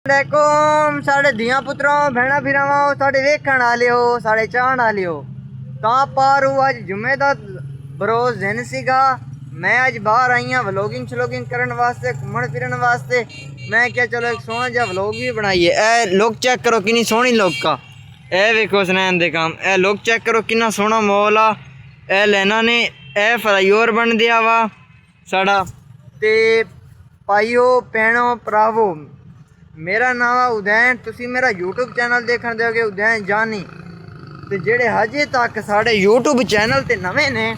वालेकुम साढ़े धिया पुत्रों भैना फिरावाओ साढ़े वेखण वालियो साढ़े चाहण वालियो तां पारू अज जुम्मे दा बरोज दिन सीगा। मैं अज बाहर आई हाँ व्लॉगिंग शलॉगिंग करने वास्ते घूमन फिरन वास्ते। मैं क्या चलो एक सोहना जिहा व्लॉग भी बनाइए। ए लुक चेक करो कितनी सोहनी लुक आ। ए वेखो सनैन दे काम। ए लुक चेक करो कितना सोहना माहौल आ। ए लैना ने ए फ्लाईओवर बन दिया वा साड़ा। ते भाईओ भैणों भरावो मेरा नाम है उदैन। तुसी मेरा यूट्यूब चैनल देखण दोगे उदैन जानी। ते जेड़े हजे तक साढ़े यूट्यूब चैनल ते नवे ने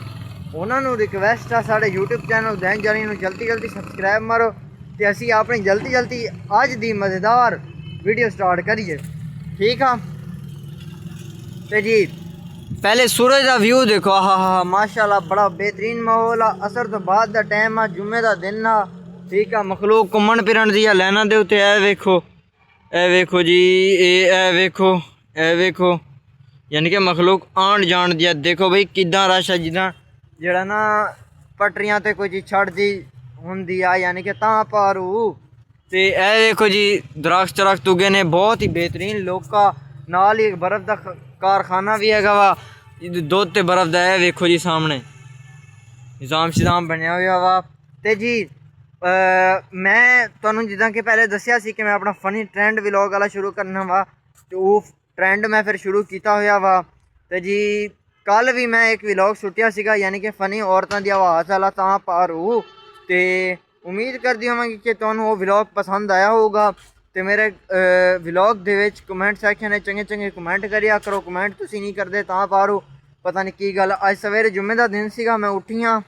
उन्होंने रिक्वेस्ट है साढ़े यूट्यूब चैनल उदैन जानी नूं जल्दी जल्दी सबसक्राइब मारो ते असी अपनी जल्दी जल्दी अज दी मज़ेदार वीडियो स्टार्ट करिए। ठीक है ते जी पहले सूरज का व्यू देखो। हाँ माशाल्लाह बड़ा बेहतरीन माहौल आ। असर तो बाद का टाइम आ जुम्मे का दिन आ। ठीक है मखलूक घूमन फिरन दी लाइना दे उत्ते ए वेखो जी ए वेखो यानी कि मखलूक आन जान दिया। देखो भाई किदा रश है जिदा जड़ा ना पटरियां ते कोई चीज़ छड़दी हुंदी आ यानी कि तां पारू। ते ए देखो जी दरख्त उगे ने बहुत ही बेहतरीन लोका नाल ही एक बर्फ का कारखाना भी है वा दुध ते बर्फ का। वेखो जी सामने निज़ाम शिजाम बनया हुआ वा। ते जी मैं तुहानू जिदा कि पहले दसिया सी कि मैं अपना फनी ट्रेंड व्लॉग वाला शुरू करना वा ते वो ट्रेंड मैं फिर शुरू किया हुआ वा। ते जी कल भी मैं एक व्लॉग सुटिया सीगा यानी कि फनी औरतों की आवाज़ वाला तां पारू। ते उम्मीद करती होवांगी कि तुहानू वो व्लॉग पसंद आया होगा। तो मेरे व्लॉग दे विच कमेंट सैक्शन में चंगे चंगे कमेंट करिया करो। कमेंट तुसी नहीं करते तां पारू पता नहीं की गल। अज सवेरे जुम्मे का दिन सीगा मैं उठी हाँ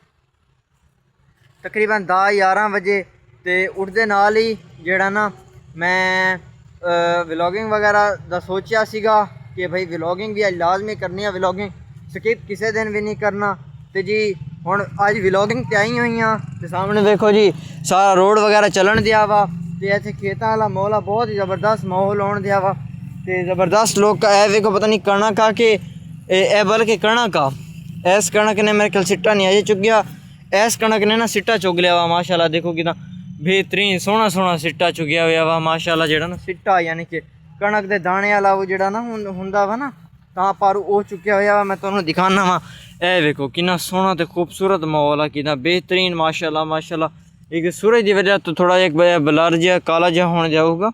तकरीबन 10-11 बजे। तो उठते नाल ही जेड़ा ना मैं व्लॉगिंग वगैरह दा सोचा सीगा कि भाई व्लॉगिंग भी अज लाजमी करनी है। व्लॉगिंग स्किप किसी दिन भी नहीं करना। तो जी हुण अज व्लॉगिंग ते आई हुई हाँ। तो सामने देखो जी सारा रोड वगैरह चलन दिया वा। तो इत्थे खेतों वाला माहौल बहुत ही ज़बरदस्त माहौल होने दिया वा। तो ज़बरदस्त लोग का देखो पता नहीं कणक आ के बल्कि कणक आ। इस कणक ने मेरे ख्याल सिट्टा नहीं अजे चुग गया। इस कणक ने ना सिट्टा चुग लिया वा माशाल्लाह। देखो कि बेहतरीन सोहना सोहना सिट्टा चुगया हुआ वा माशाल्लाह। जेड़ा ना सिट्टा यानी कि कणक के दाने वाला वो जेड़ा ना हुंदा वा ना तां पर वो चुक्या हुआ वा। मैं तुहानू दिखाना वा। ए वेखो कितना सोहना ते खूबसूरत माहौल आ कितना बेहतरीन माशाल्लाह माशाल्लाह। एक सूरज की वजह तो थोड़ा एक ब्लर जहा काला जहा होने जाऊगा।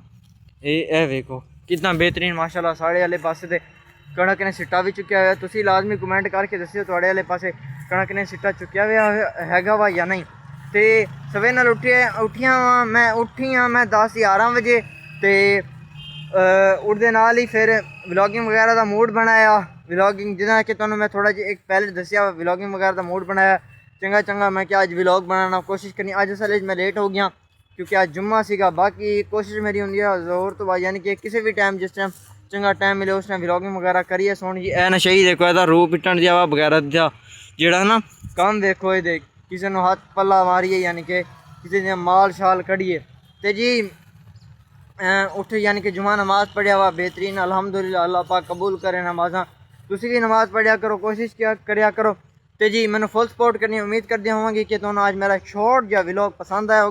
ए वेखो कितना बेहतरीन माशाल्लाह। साढ़े वाले पासे ते कणक ने सिट्टा भी चुक्या हुआ। तुसी लाजमी कमेंट करके दस्सिओ तुहाडे वाले पासे कणक ने सिट्टा चुक्या हुआ हैगा वा या नहीं। तो सवेरे नाल उठिया वा मैं उठी हाँ मैं 10-11 बजे। तो उठते नाल ही फिर व्लॉगिंग वगैरह का मूड बनाया। व्लॉगिंग जिदा कि तुहानू मैं थोड़ा जिहा एक पहले दसिया व्लॉगिंग वगैरह का मूड बनाया चंगा मैं क्या अज व्लॉग बनाना कोशिश करनी। अज असल मैं लेट हो गया क्योंकि अज जुम्मा सीगा। बाकी कोशिश मेरी होंगी है जोर तो बाद यानी कि किसी भी टाइम जिस टाइम चंगा टाइम मिले उस टाइम व्लॉगिंग वगैरह करिए सोहनी जी। ए नशे देखो एदा रूह पिटन दिया वा बगैरा दिया जेड़ा ना काम देखो ये किसी ने हाथ पल्ला मारिए यानी कि किसी ने माल शाल कढ़िए। तो जी उठ यानी कि जुमा नमाज पढ़िया वा बेहतरीन अल्हम्दुलिल्लाह। अल्लाह पाक कबूल करे नमाज़ा। तुसी भी नमाज पढ़िया करो कोशिश किया करया करो। तो जी मैंने फुल सपोर्ट करनी उम्मीद करती होंगी कि तुहानू आज मेरा शॉर्ट या व्लॉग पसंद आया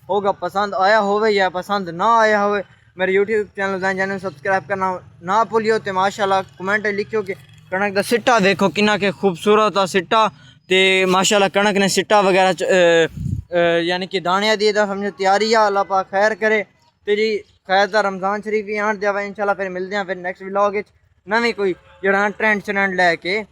होगा पसंद आया होवे या पसंद ना आया होवे मेरे यूट्यूब चैनल उदैन जानी सबसक्राइब करना ना भूलियो। तो माशाल्लाह कमेंट लिखियो कि कणक का सिट्टा देखो कितना के खूबसूरत आ सिट्टा। तो माशाल्लाह कणक ने सिट्टा वगैरह यानी कि दानिया दी समझो तैयारी आ। अल्लाह पाक खैर करे। तो जी खैर दा रमज़ान शरीफ भी आन दिया वा इंशाल्लाह। फिर मिलते हैं फिर नैक्सट व्लॉग नवी कोई जड़ा ट्रेंड लैके।